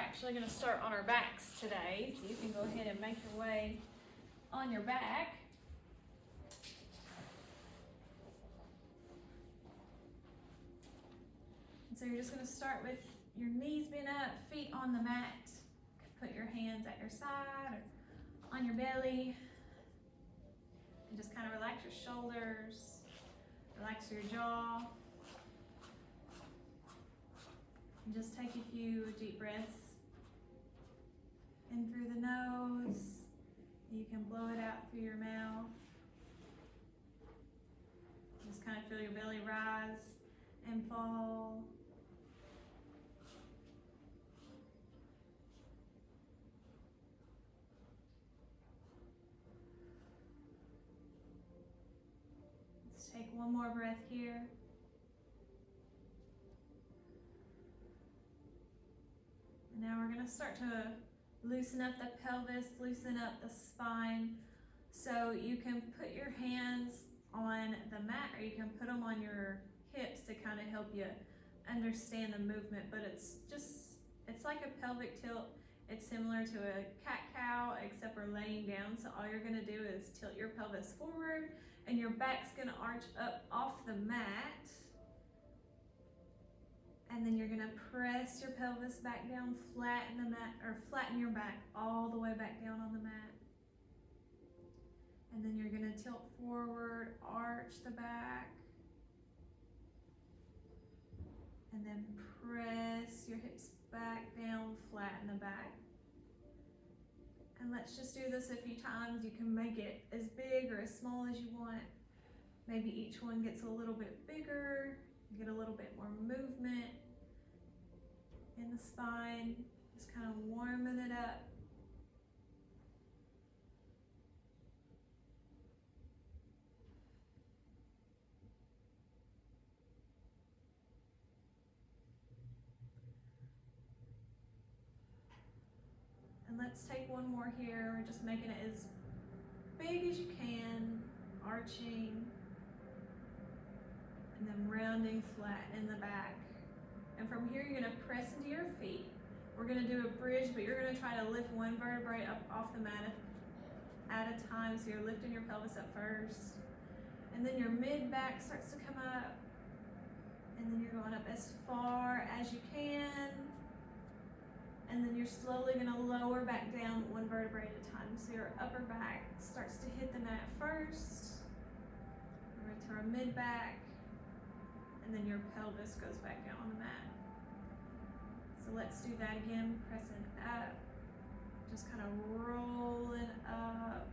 actually going to start on our backs today. So you can go ahead and make your way on your back. And so you're just going to start with your knees bent up, feet on the mat. Put your hands at your side or on your belly. And just kind of relax your shoulders, relax your jaw. And just take a few deep breaths in through the nose. You can blow it out through your mouth. Just kind of feel your belly rise and fall. Let's take one more breath here. And now we're going to start to loosen up the pelvis, loosen up the spine. So you can put your hands on the mat or you can put them on your hips to kind of help you understand the movement, but it's like a pelvic tilt. It's similar to a cat-cow, except we're laying down. So all you're gonna do is tilt your pelvis forward and your back's gonna arch up off the mat. And then you're gonna press your pelvis back down, flatten the mat, or flatten your back all the way back down on the mat. And then you're gonna tilt forward, arch the back. And then press your hips back down, flatten the back. And let's just do this a few times. You can make it as big or as small as you want. Maybe each one gets a little bit bigger, get a little bit more movement in the spine, just kind of warming it up. And let's take one more here. We're just making it as big as you can, arching, and then rounding flat in the back. And from here, you're gonna press into your feet. We're gonna do a bridge, but you're gonna try to lift one vertebrae up off the mat at a time. So you're lifting your pelvis up first. And then your mid-back starts to come up. And then you're going up as far as you can. And then you're slowly gonna lower back down one vertebrae at a time. So your upper back starts to hit the mat first. We're into our mid-back. And then your pelvis goes back down on the mat. So let's do that again, pressing up, just kind of rolling up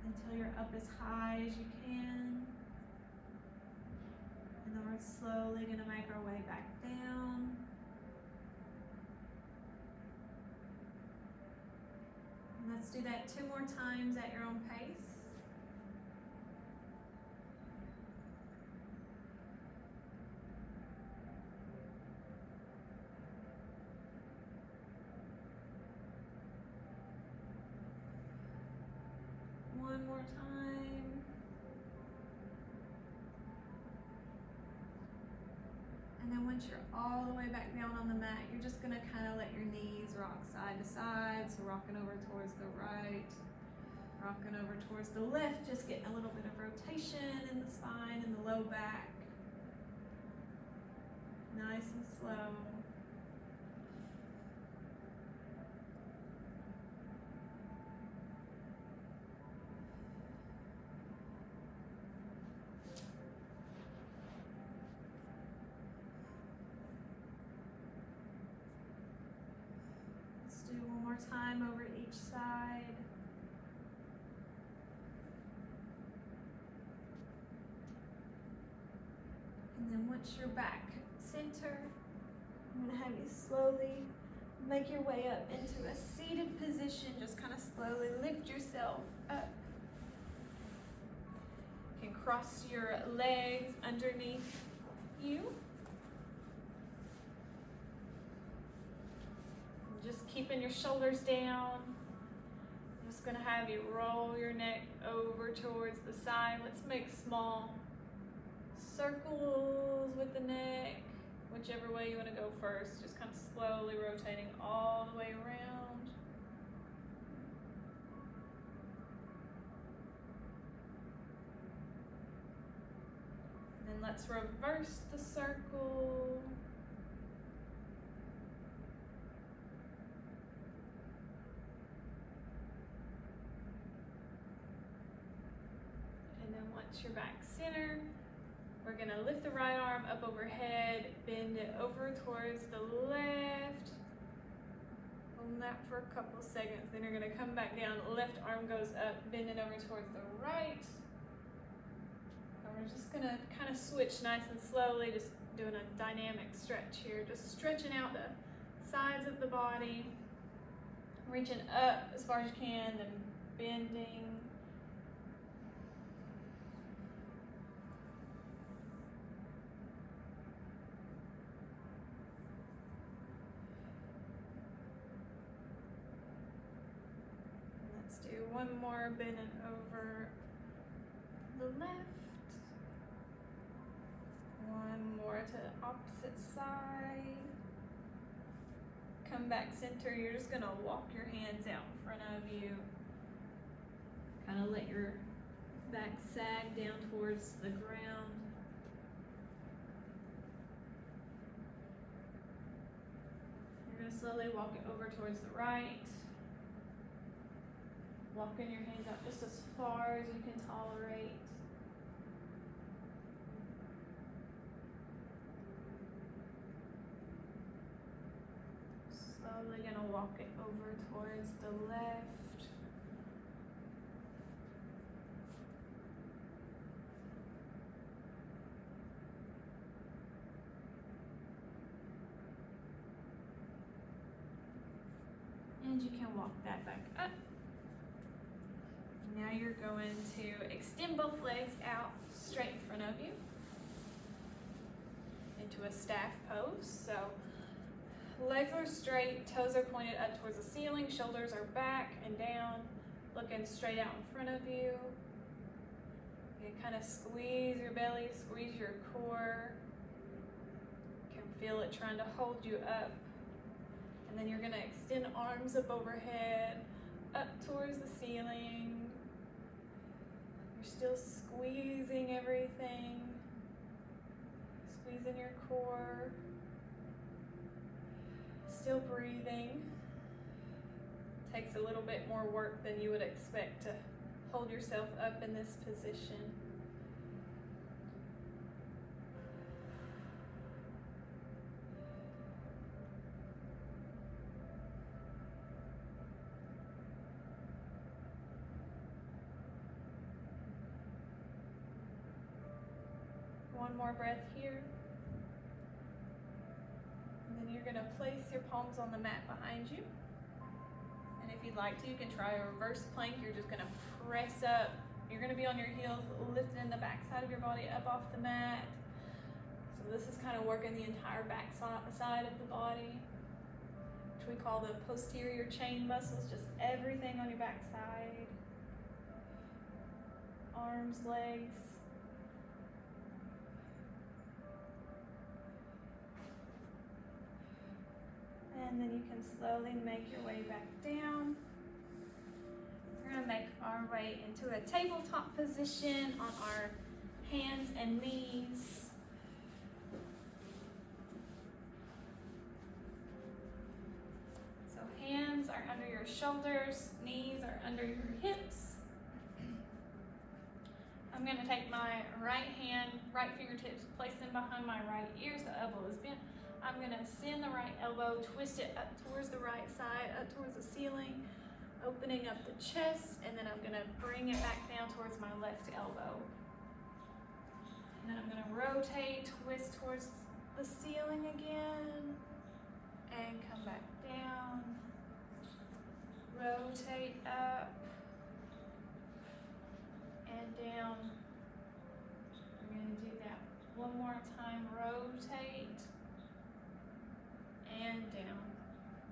until you're up as high as you can. And then we're slowly gonna make our way back down. And let's do that 2 more times at your own pace. One more time. And then once you're all the way back down on the mat, you're just gonna kind of let your knees rock side to side. So rocking over towards the right, rocking over towards the left, just getting a little bit of rotation in the spine and the low back. Nice and slow. Do one more time over each side. And then once you're back center, I'm gonna have you slowly make your way up into a seated position. Just kind of slowly lift yourself up. You can cross your legs underneath you. Just keeping your shoulders down. I'm just gonna have you roll your neck over towards the side. Let's make small circles with the neck, whichever way you wanna go first. Just kind of slowly rotating all the way around. And then let's reverse the circle. And then once you're back center, we're gonna lift the right arm up overhead, bend it over towards the left. Hold that for a couple seconds. Then you're gonna come back down, left arm goes up, bend it over towards the right. And we're just gonna kind of switch nice and slowly, just doing a dynamic stretch here. Just stretching out the sides of the body, reaching up as far as you can, then bending. Let's do one more, bending over the left. One more to the opposite side. Come back center. You're just gonna walk your hands out in front of you. Kind of let your back sag down towards the ground. You're gonna slowly walk it over towards the right. Walking your hands out just as far as you can tolerate. Slowly gonna walk it over towards the left. And you can walk that back up. Now you're going to extend both legs out straight in front of you into a staff pose. So legs are straight, toes are pointed up towards the ceiling, shoulders are back and down, looking straight out in front of you. You can kind of squeeze your belly, squeeze your core. You can feel it trying to hold you up. And then you're gonna extend arms up overhead, up towards the ceiling. You're still squeezing everything, squeezing your core, still breathing. Takes a little bit more work than you would expect to hold yourself up in this position. One more breath here. And then you're gonna place your palms on the mat behind you. And if you'd like to, you can try a reverse plank. You're just gonna press up. You're gonna be on your heels, lifting the back side of your body up off the mat. So this is kind of working the entire back side of the body, which we call the posterior chain muscles, just everything on your back side. Arms, legs. And then you can slowly make your way back down. We're gonna make our way into a tabletop position on our hands and knees. So hands are under your shoulders, knees are under your hips. I'm gonna take my right hand, right fingertips, place them behind my right ear so the elbow is bent. I'm gonna send the right elbow, twist it up towards the right side, up towards the ceiling, opening up the chest, and then I'm gonna bring it back down towards my left elbow. And then I'm gonna rotate, twist towards the ceiling again, and come back down. Rotate up and down. We're gonna do that one more time. Rotate and down.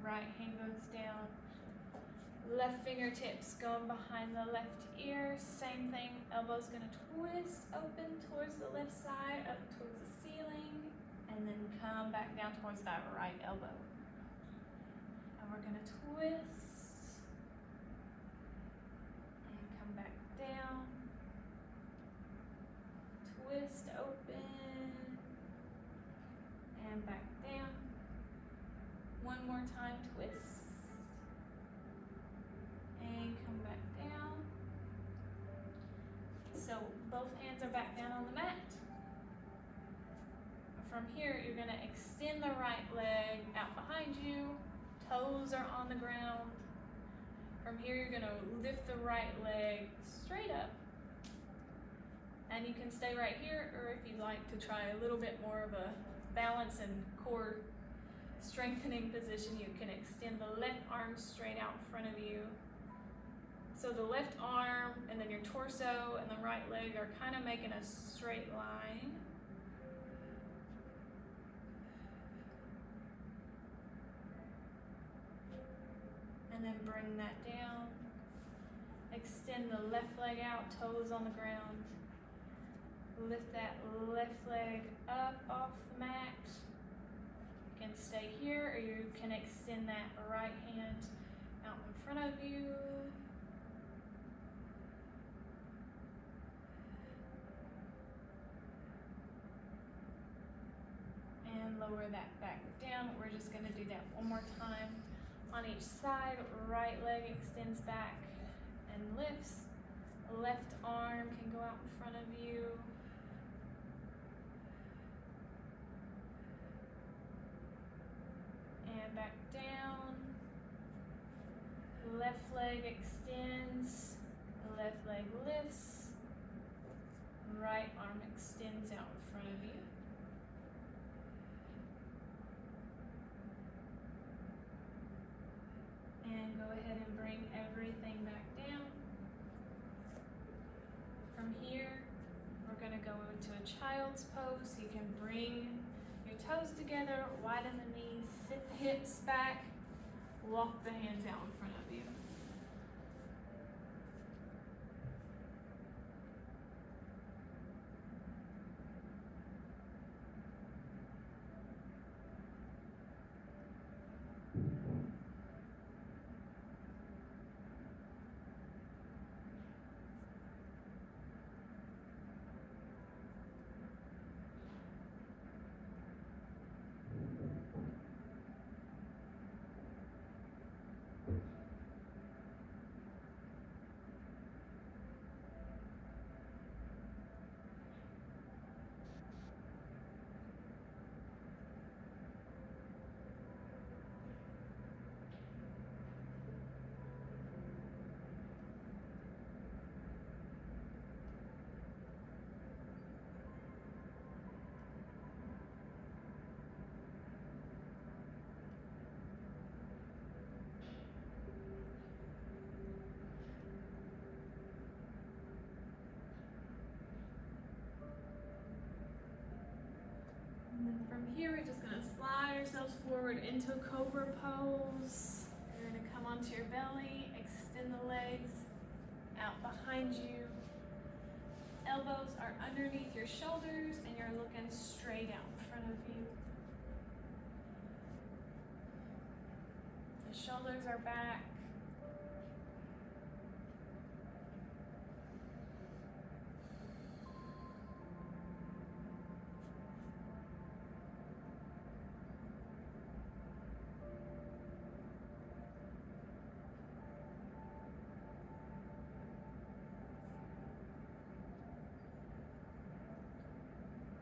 Right hand goes down. Left fingertips going behind the left ear. Same thing. Elbow's gonna twist open towards the left side, up towards the ceiling, and then come back down towards that right elbow. twist. And come back down. Twist open. And back down. One more time, twist. And come back down. So both hands are back down on the mat. From here, you're gonna extend the right leg out behind you. Toes are on the ground. From here, you're gonna lift the right leg straight up. And you can stay right here, or if you'd like to try a little bit more of a balance and core strengthening position, you can extend the left arm straight out in front of you. So the left arm and then your torso and the right leg are kind of making a straight line. And then bring that down. Extend the left leg out, toes on the ground. Lift that left leg up off the mat. You can stay here, or you can extend that right hand out in front of you. And lower that back down. We're just gonna do that one more time. On each side, right leg extends back and lifts. Left arm can go out in front of you. And back down. Left leg extends. Left leg lifts. Right arm extends out in front of you. And go ahead and bring everything back down. From here, we're going to go into a child's pose. You can bring your toes together, widen the knees, sit the hips back, walk the hands out in front of you. And then from here, we're just gonna slide ourselves forward into a cobra pose. You're gonna come onto your belly, extend the legs out behind you. Elbows are underneath your shoulders and you're looking straight out in front of you. The shoulders are back.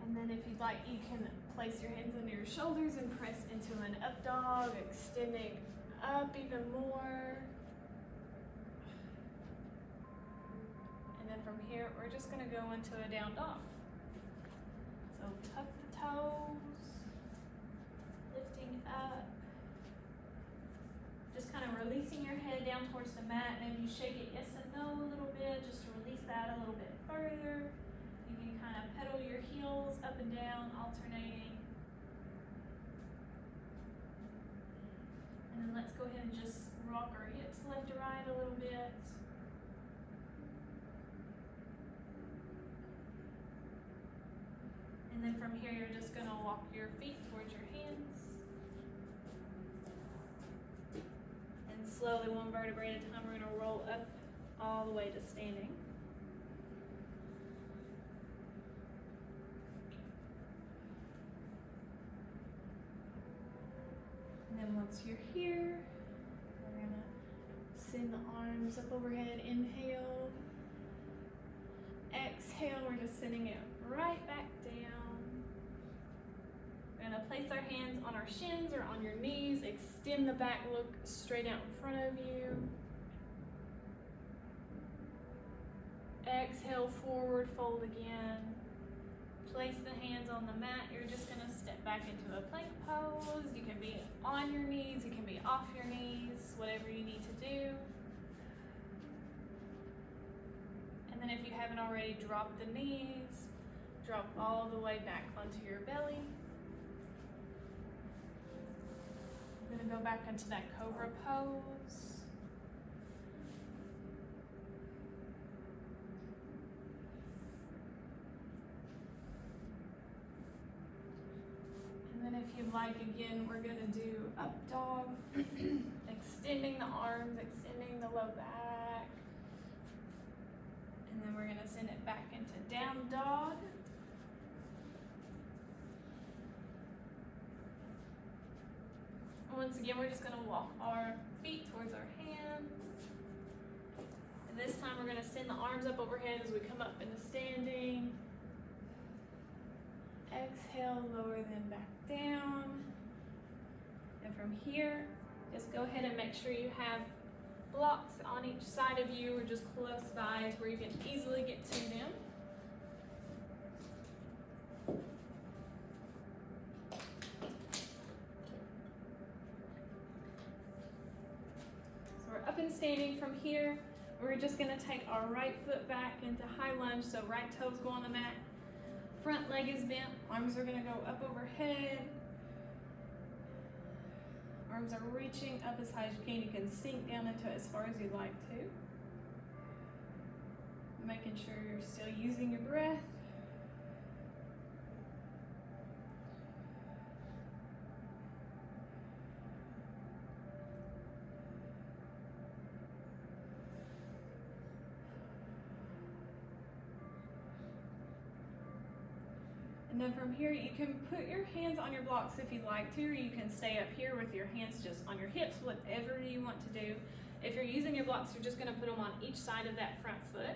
And then if you'd like, you can place your hands under your shoulders and press into an up dog, extending up even more. And then from here, we're just gonna go into a down dog. So tuck the toes, lifting up. Just kind of releasing your head down towards the mat. Maybe you shake it yes and no a little bit, just to release that a little bit further. You can kind of pedal your heels up and down, alternating. And then let's go ahead and just rock our hips left to right a little bit. And then from here, you're just gonna walk your feet towards your hands. slowly, one vertebrae at a time, we're gonna roll up all the way to standing. And then once you're here, we're gonna send the arms up overhead. Inhale. Exhale, we're just sending it right back down. We're gonna place our hands on our shins or on your knees. Extend the back, look straight out in front of you. Exhale, forward fold again. Place the hands on the mat. You're just gonna step back into a plank pose. You can be on your knees, you can be off your knees, whatever you need to do. And then if you haven't already, drop the knees, drop all the way back onto your belly. I'm gonna go back into that cobra pose. And then if you'd like, again, we're gonna do up dog, extending the arms, extending the low back. And then we're gonna send it back into down dog. Once again, we're just gonna walk our feet towards our hands. And this time we're gonna send the arms up overhead as we come up into standing. Exhale, lower them back down. And from here, just go ahead and make sure you have blocks on each side of you or just close by to where you can easily get to them. So we're up and standing. From here, we're just gonna take our right foot back into high lunge, so right toes go on the mat. Front leg is bent, arms are gonna go up overhead. Arms are reaching up as high as you can. You can sink down into it as far as you'd like to. Making sure you're still using your breath. And then from here, you can put your hands on your blocks if you'd like to, or you can stay up here with your hands just on your hips, whatever you want to do. If you're using your blocks, you're just gonna put them on each side of that front foot.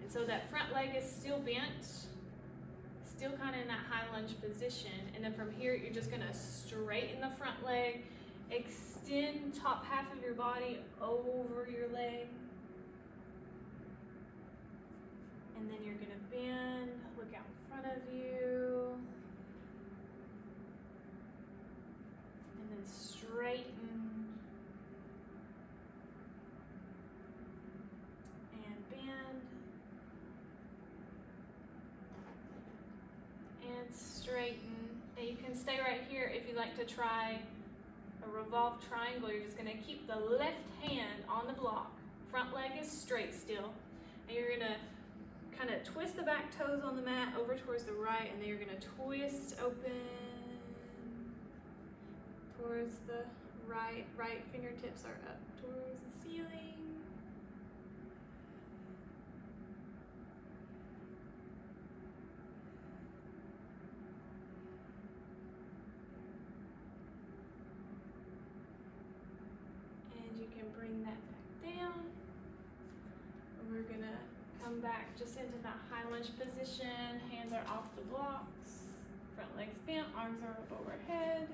And so that front leg is still bent, still kind of in that high lunge position. And then from here, you're just gonna straighten the front leg, extend top half of your body over your leg. And then you're gonna bend, look out in front of you. And then straighten. And bend. And straighten. And you can stay right here if you'd like to try a revolved triangle. You're just gonna keep the left hand on the block. Front leg is straight still. And you're gonna kind of twist the back toes on the mat over towards the right, and then you're gonna twist open towards the right. Right fingertips are up towards the ceiling. And you can bring that back down. We're gonna come back just into that high lunge position. Hands are off the blocks. Front legs bent, arms are up overhead.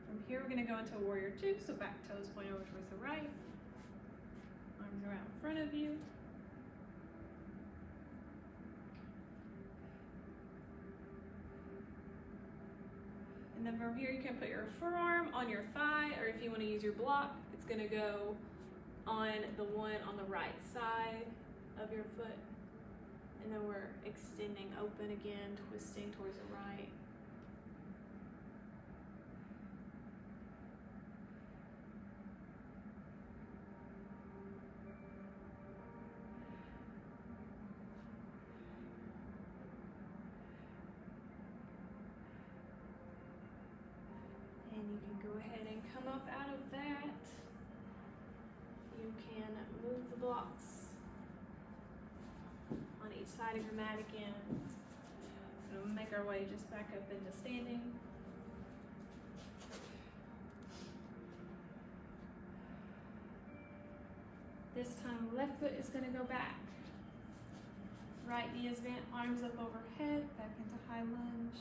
From here, we're gonna go into warrior two, so back toes point over towards the right. Arms are out in front of you. And then from here, you can put your forearm on your thigh, or if you want to use your block, it's going to go on the one on the right side of your foot. And then we're extending open again, twisting towards the right. and move the blocks on each side of your mat again. And we'll make our way just back up into standing. This time, left foot is going to go back. Right knee is bent, arms up overhead, back into high lunge.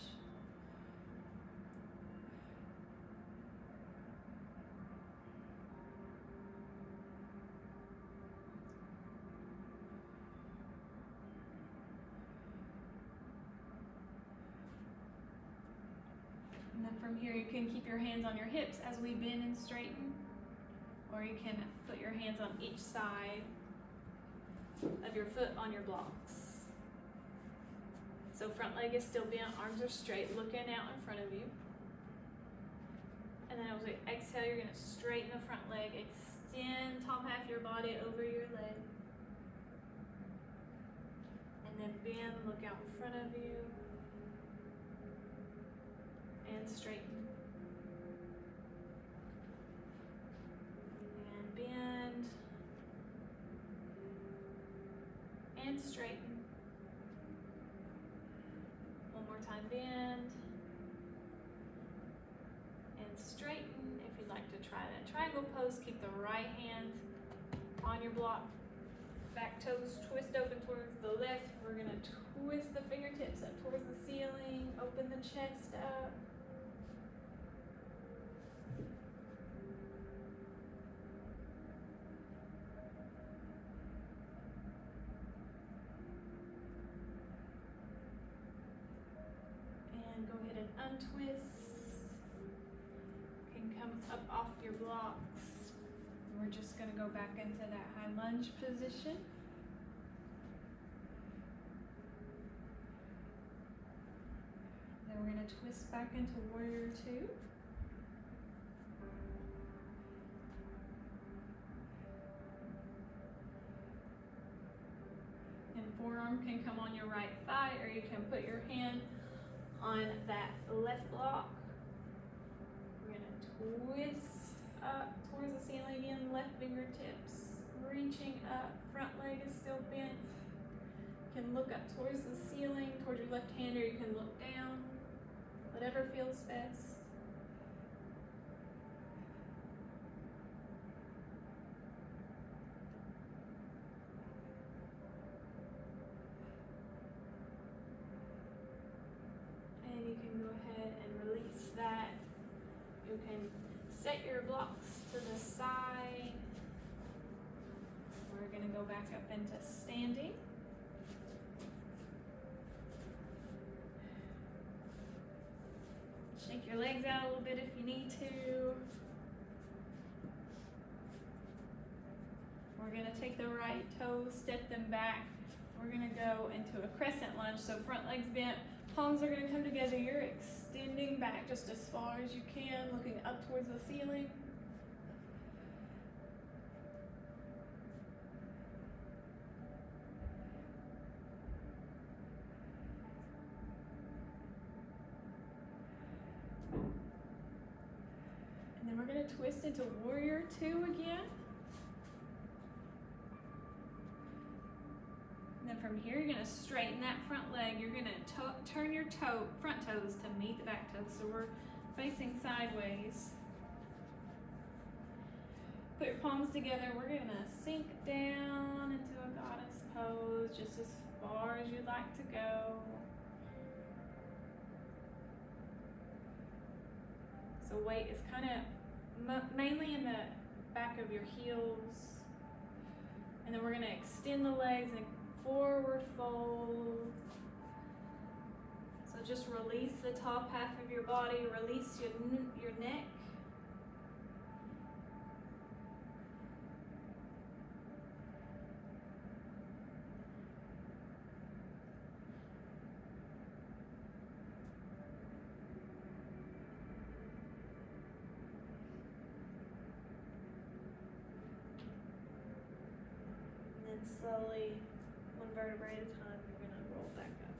And then from here, you can keep your hands on your hips as we bend and straighten, or you can put your hands on each side of your foot on your blocks. So front leg is still bent, arms are straight, looking out in front of you. And then as we exhale, you're gonna straighten the front leg, extend top half of your body over your leg. And then bend, look out in front of you. And straighten. And bend. And straighten. One more time, bend. And straighten. If you'd like to try that triangle pose, keep the right hand on your block. Back toes twist open towards the left. We're gonna twist the fingertips up towards the ceiling. Open the chest up. Go ahead and untwist. You can come up off your blocks. We're just going to go back into that high lunge position. Then we're going to twist back into warrior two. And forearm can come on your right thigh, or you can put your hand on that left block. We're gonna twist up towards the ceiling again, left fingertips reaching up, front leg is still bent. You can look up towards the ceiling, towards your left hand, or you can look down, whatever feels best. You can go ahead and release that. You can set your blocks to the side. We're going to go back up into standing. Shake your legs out a little bit if you need to. We're going to take the right toes, step them back. We're going to go into a crescent lunge. So front legs bent. Palms are going to come together. You're extending back just as far as you can, looking up towards the ceiling. And then we're going to twist into warrior two again. And then from here, you're going to straighten that front leg. You're going to turn your front toes to meet the back toes. So we're facing sideways. Put your palms together. We're going to sink down into a goddess pose just as far as you'd like to go. So weight is kind of mainly in the back of your heels. And then we're going to extend the legs and forward fold. So just release the top half of your body, release your neck. And then slowly, one vertebrae at a time, you're going to roll back up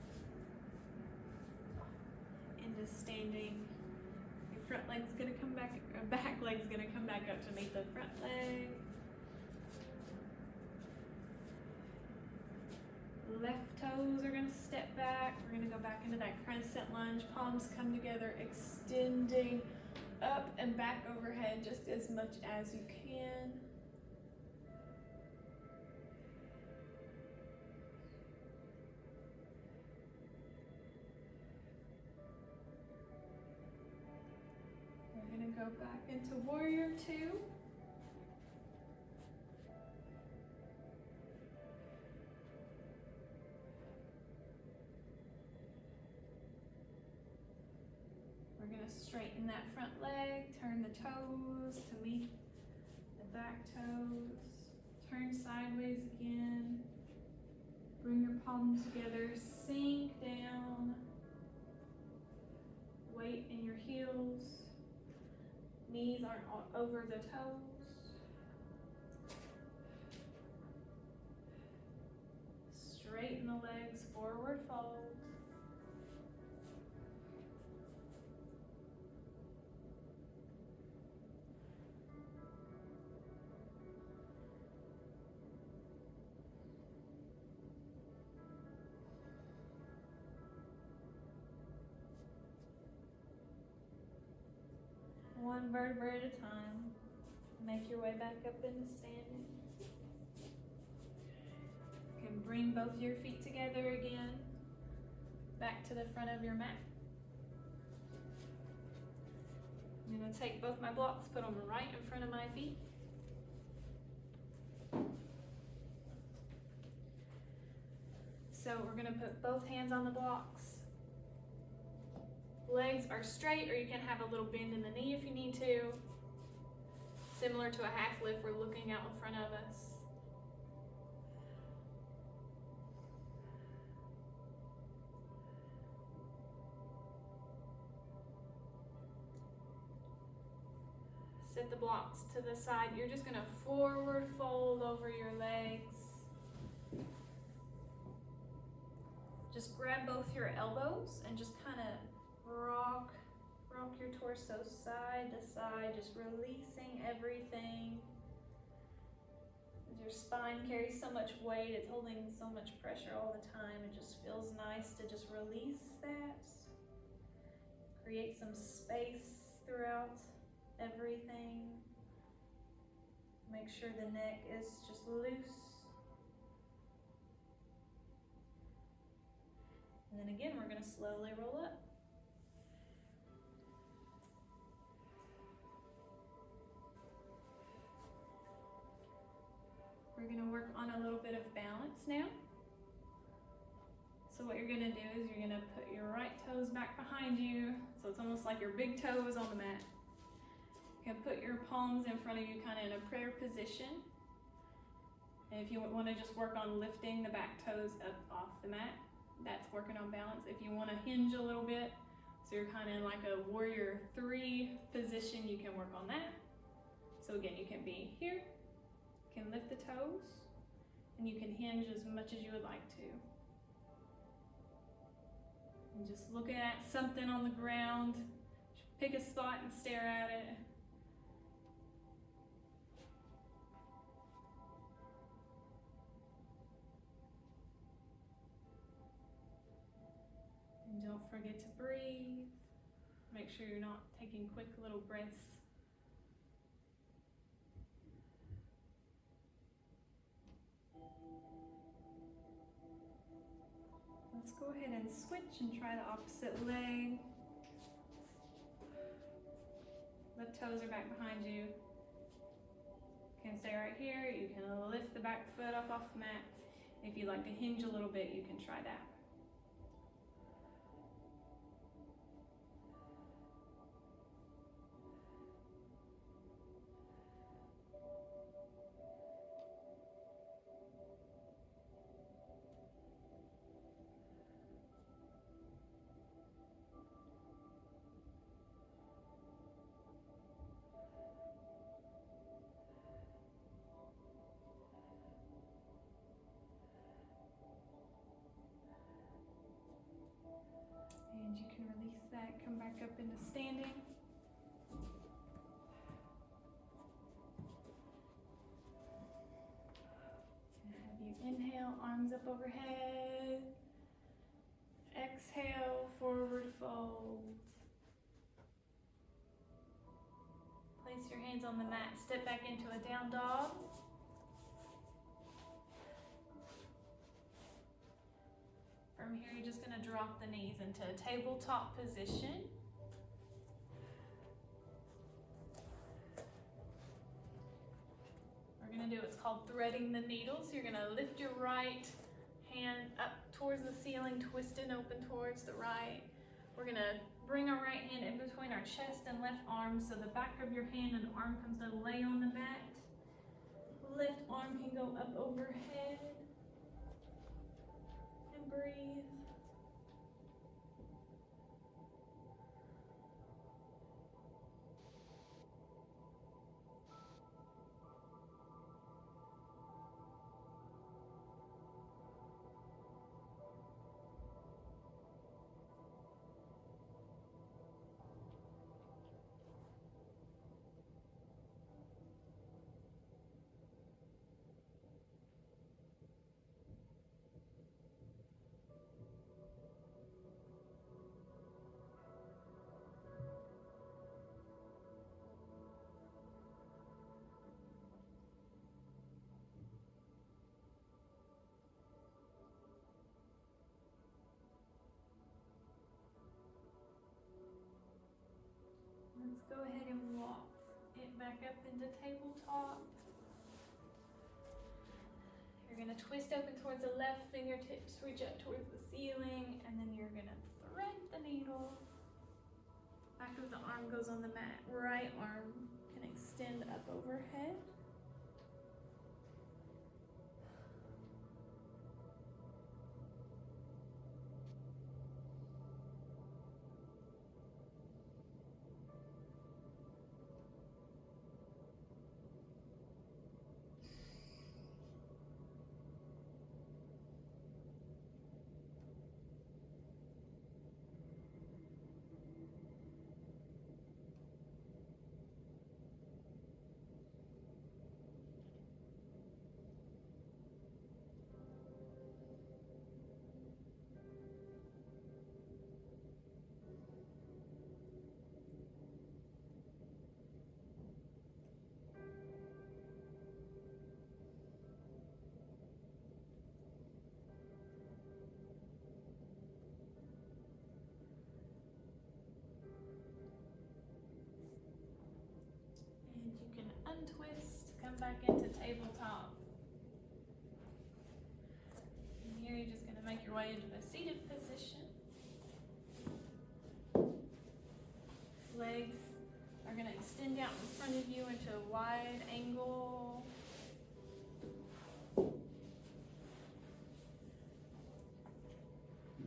into standing. Your front leg's going to come back, or back leg's going to come back up to meet the front leg. Left toes are gonna step back. We're gonna go back into that crescent lunge. Palms come together, extending up and back overhead just as much as you can. We're gonna go back into warrior two. We're gonna straighten that front leg, turn the toes to meet the back toes, turn sideways again, bring your palms together, sink down, weight in your heels, knees aren't over the toes, straighten the legs, forward fold. One vertebra at a time. Make your way back up into standing. You can bring both your feet together again. Back to the front of your mat. I'm going to take both my blocks, put them right in front of my feet. So we're going to put both hands on the blocks. Legs are straight, or you can have a little bend in the knee if you need to. Similar to a half lift, we're looking out in front of us. Set the blocks to the side. You're just gonna forward fold over your legs. Just grab both your elbows and just kind of rock your torso side to side, just releasing everything. Your spine carries so much weight, it's holding so much pressure all the time. It just feels nice to just release that. Create some space throughout everything. Make sure the neck is just loose. And then again, we're going to slowly roll up. We're going to work on a little bit of balance now. So what you're going to do is you're going to put your right toes back behind you. So it's almost like your big toe is on the mat. You can put your palms in front of you, kind of in a prayer position. And if you want to just work on lifting the back toes up off the mat, that's working on balance. If you want to hinge a little bit, so you're kind of in like a warrior 3 position, you can work on that. So again, you can be here, you can lift the toes, and you can hinge as much as you would like to. And just look at something on the ground, pick a spot and stare at it. And don't forget to breathe. Make sure you're not taking quick little breaths. Let's go ahead and switch and try the opposite leg. Left toes are back behind you. You can stay right here. You can lift the back foot up off the mat. If you'd like to hinge a little bit, you can try that. And you can release that, come back up into standing. And have you inhale. Inhale, arms up overhead. Exhale, forward fold. Place your hands on the mat. Step back into a down dog. From here, you're just going to drop the knees into a tabletop position. We're going to do what's called threading the needle. So you're going to lift your right hand up towards the ceiling, twist and open towards the right. We're going to bring our right hand in between our chest and left arm so the back of your hand and arm comes to lay on the mat. Left arm can go up overhead. And breathe. Let's go ahead and walk it back up into tabletop. You're going to twist open towards the left, fingertips reach up towards the ceiling, and then you're going to thread the needle. Back of the arm goes on the mat. Right arm can extend up overhead. And you can untwist, come back into tabletop. And here you're just going to make your way into a seated position. Legs are going to extend out in front of you into a wide angle.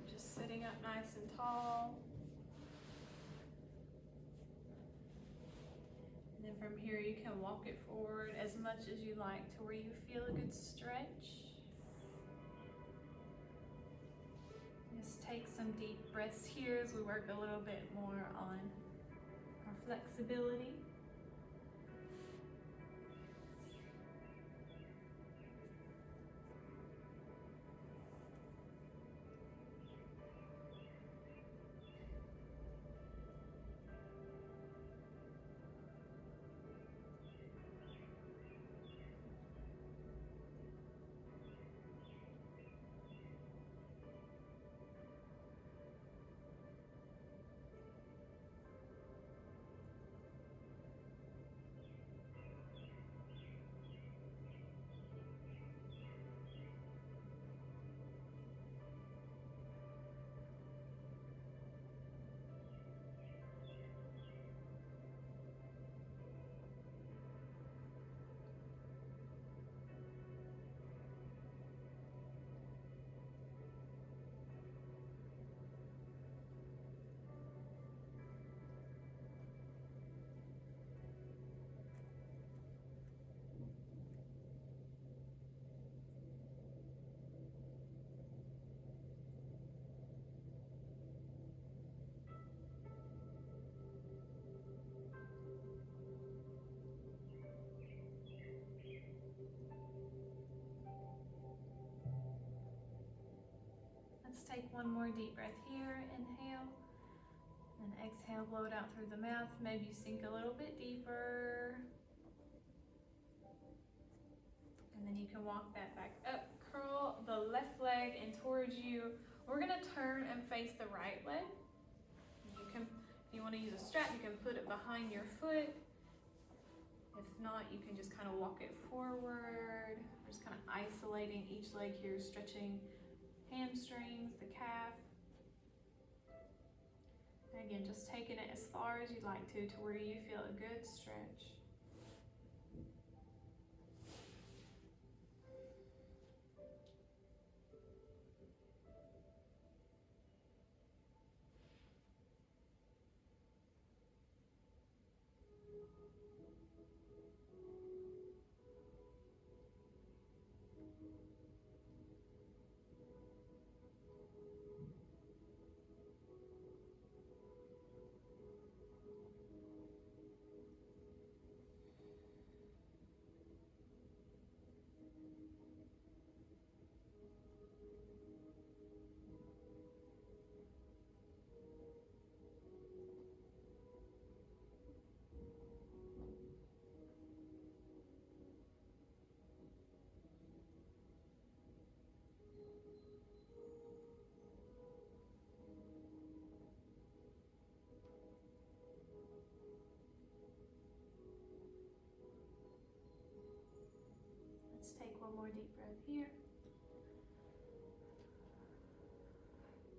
Just sitting up nice and tall. And then from here you can walk it forward as much as you like to where you feel a good stretch. Just take some deep breaths here as we work a little bit more on our flexibility. take one more deep breath here. Inhale. And exhale, blow it out through the mouth. Maybe you sink a little bit deeper. And then you can walk that back up. Curl the left leg in towards you. We're gonna turn and face the right leg. You can, if you wanna use a strap, you can put it behind your foot. If not, you can just kind of walk it forward. We're just kind of isolating each leg here, stretching hamstrings, the calf. And again, just taking it as far as you'd like to where you feel a good stretch. Let's take one more deep breath here.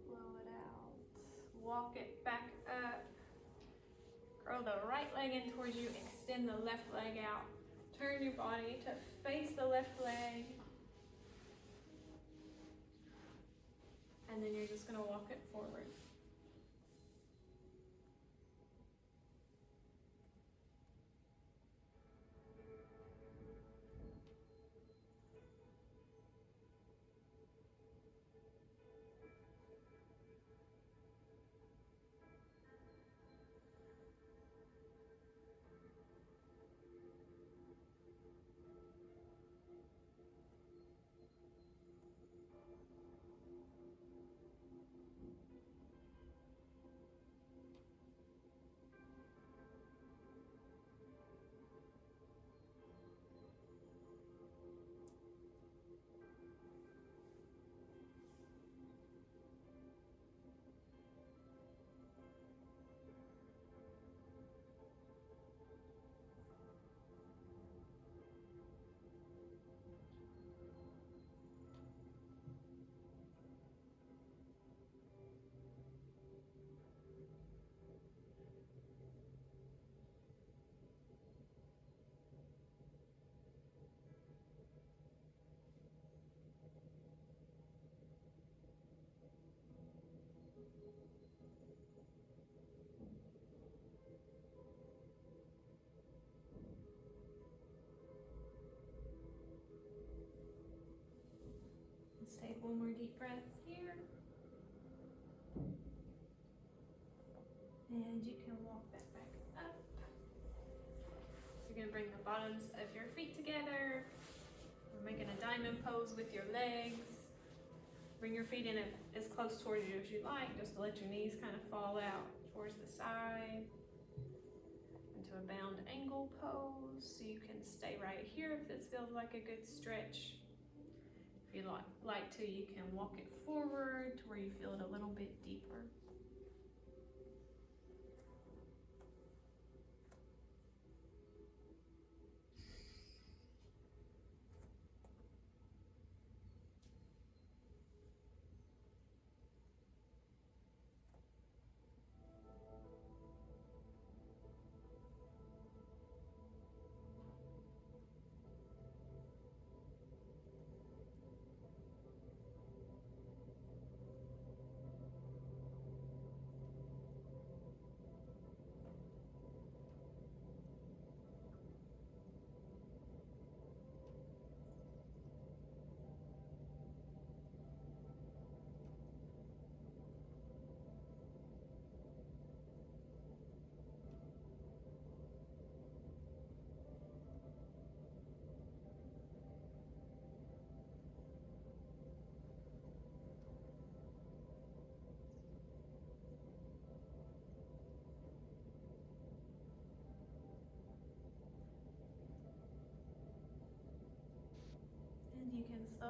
Blow it out. Walk it back up. Curl the right leg in towards you. Extend the left leg out. Turn your body to face the left leg. And then you're just going to walk it forward. Let's take one more deep breath here. And you can walk that back up. You're going to bring the bottoms of your feet together. We're making a diamond pose with your legs. Bring your feet in as close towards you as you like, just to let your knees kind of fall out towards the side. Into a bound angle pose. So you can stay right here if this feels like a good stretch. If you'd like to, you can walk it forward to where you feel it a little bit deeper.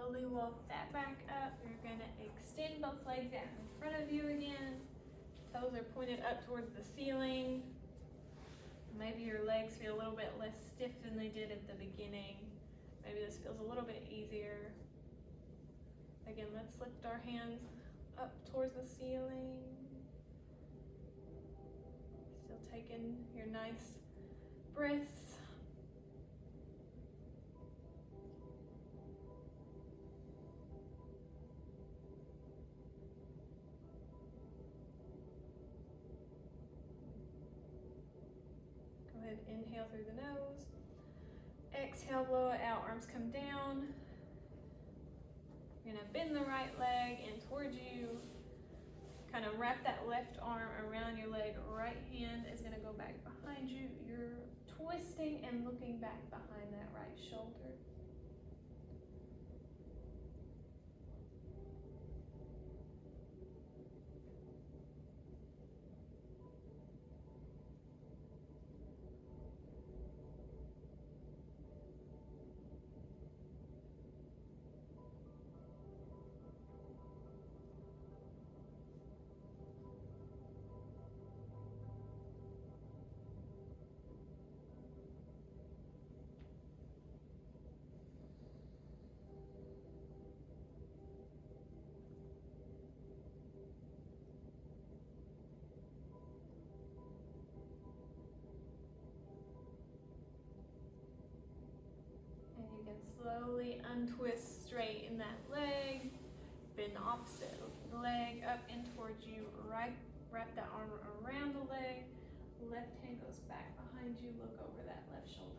slowly walk that back up. You're gonna extend both legs out in front of you again. Toes are pointed up towards the ceiling. Maybe your legs feel a little bit less stiff than they did at the beginning. Maybe this feels a little bit easier. Again, let's lift our hands up towards the ceiling. Still taking your nice breaths. Go ahead, inhale through the nose. Exhale, blow it out, arms come down. You're gonna bend the right leg in towards you. Kind of wrap that left arm around your leg. Right hand is gonna go back behind you. You're twisting and looking back behind that right shoulder. Slowly untwist, straighten that leg, bend the opposite leg up in towards you, right, wrap that arm around the leg, left hand goes back behind you, look over that left shoulder.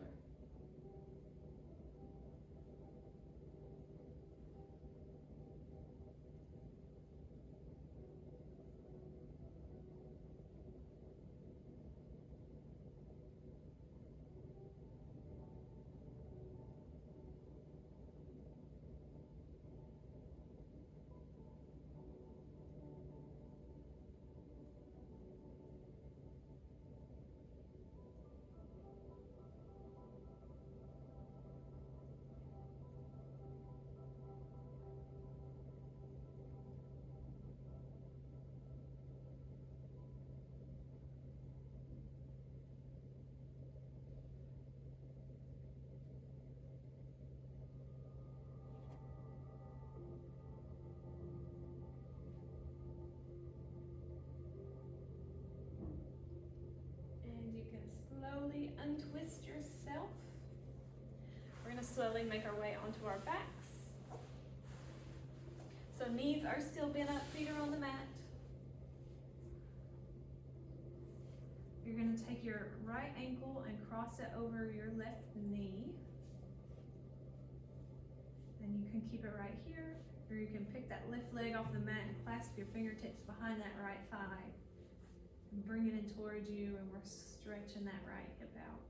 Slowly untwist yourself. We're going to slowly make our way onto our backs. So knees are still bent up, feet are on the mat. You're going to take your right ankle and cross it over your left knee. And you can keep it right here, or you can pick that left leg off the mat and clasp your fingertips behind that right thigh. And bring it in towards you, and we're stretching that right hip out.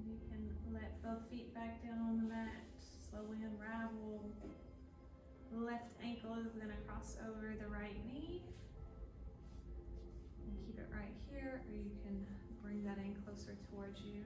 You can let both feet back down on the mat, slowly unravel. The left ankle is going to cross over the right knee. And keep it right here, or you can bring that in closer towards you.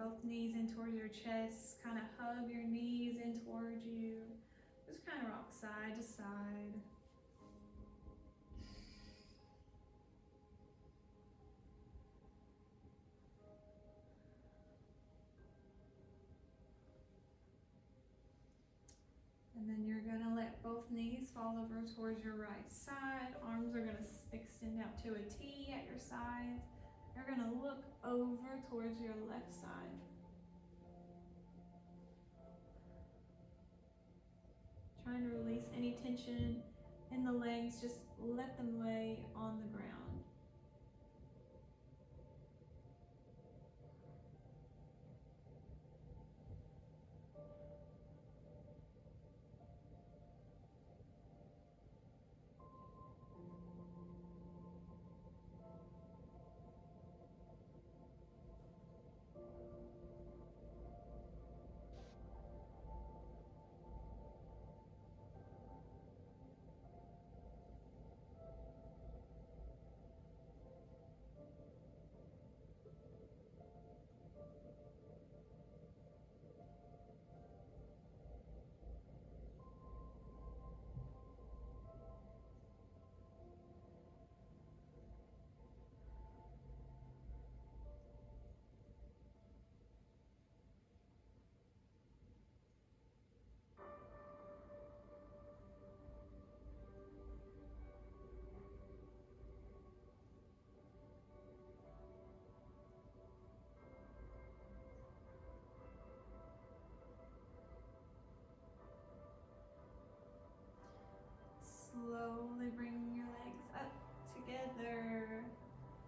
both knees in towards your chest. Kind of hug your knees in towards you. Just kind of rock side to side. And then you're gonna let both knees fall over towards your right side. Arms are gonna extend out to a T at your sides. You're gonna look over towards your left side. Trying to release any tension in the legs, just let them lay on the ground. Slowly bring your legs up together.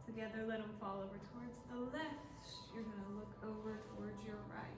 Together, let them fall over towards the left. You're gonna look over towards your right.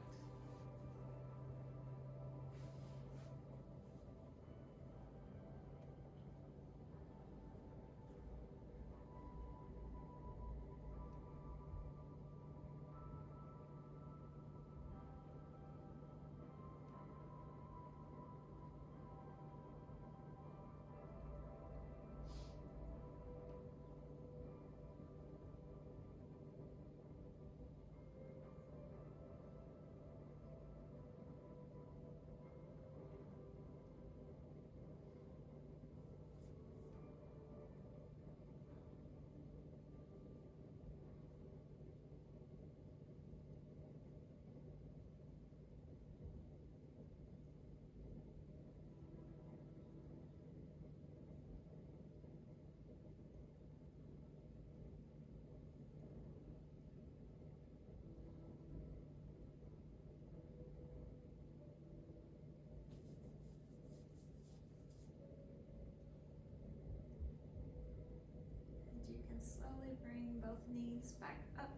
You can slowly bring both knees back up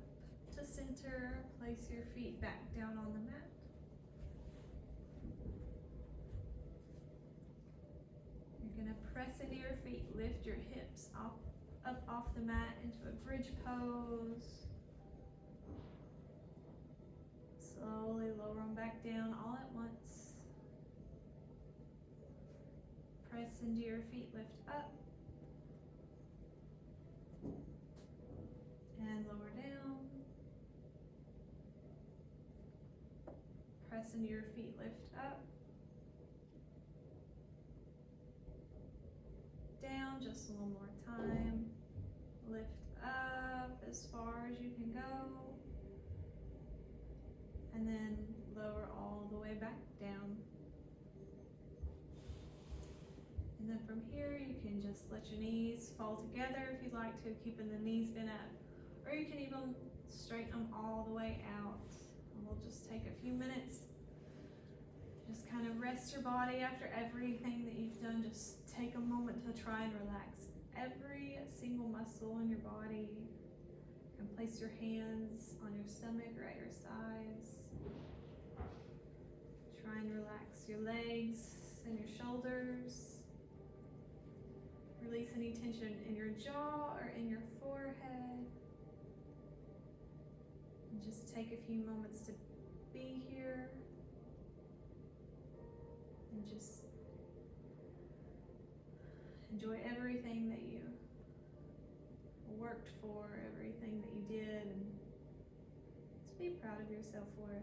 to center. Place your feet back down on the mat. You're gonna press into your feet, lift your hips up off the mat into a bridge pose. Slowly lower them back down all at once. Press into your feet, lift up. And lower down. Press into your feet, lift up. Down, just a little more time. Lift up as far as you can go. And then lower all the way back down. And then from here, you can just let your knees fall together if you'd like to, keeping the knees bent up. Or you can even straighten them all the way out. And we'll just take a few minutes. Just kind of rest your body after everything that you've done. Just take a moment to try and relax every single muscle in your body. You can place your hands on your stomach or at your sides. Try and relax your legs and your shoulders. Release any tension in your jaw or in your forehead. And just take a few moments to be here. And just enjoy everything that you worked for, everything that you did. And it's be proud of yourself for it.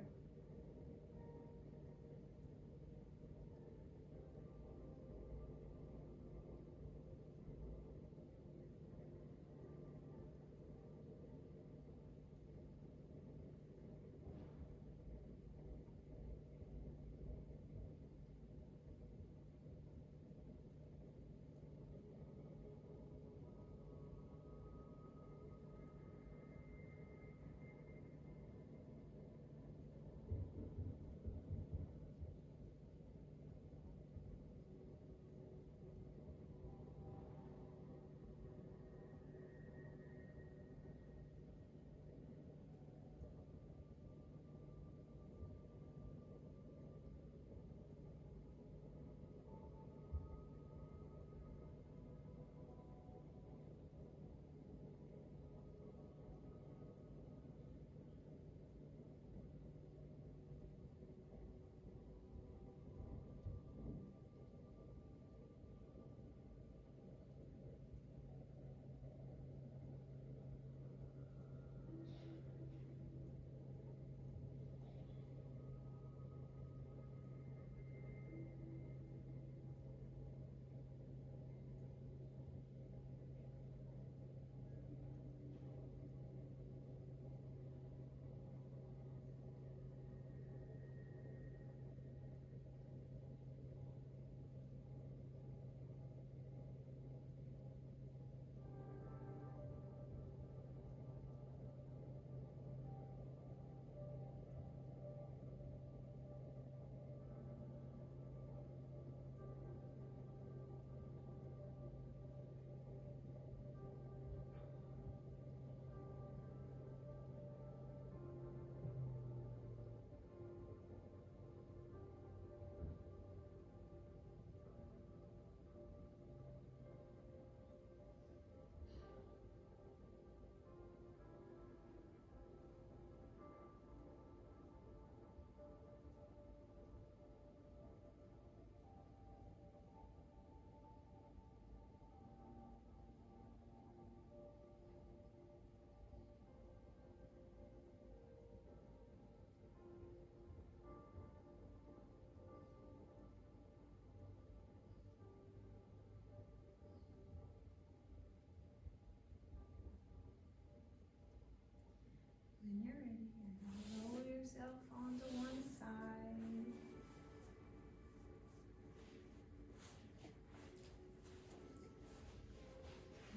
When you're ready, you're gonna roll yourself onto one side.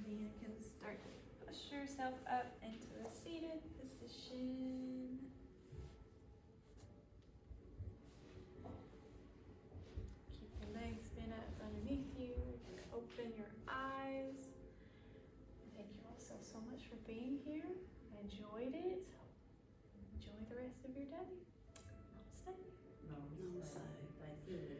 Then you can start to push yourself up into a seated position. Keep your legs bent up underneath you. Open your eyes. Thank you all so much for being here. I enjoyed it. Enjoy the rest of your day. Namaste. Namaste. Thank you.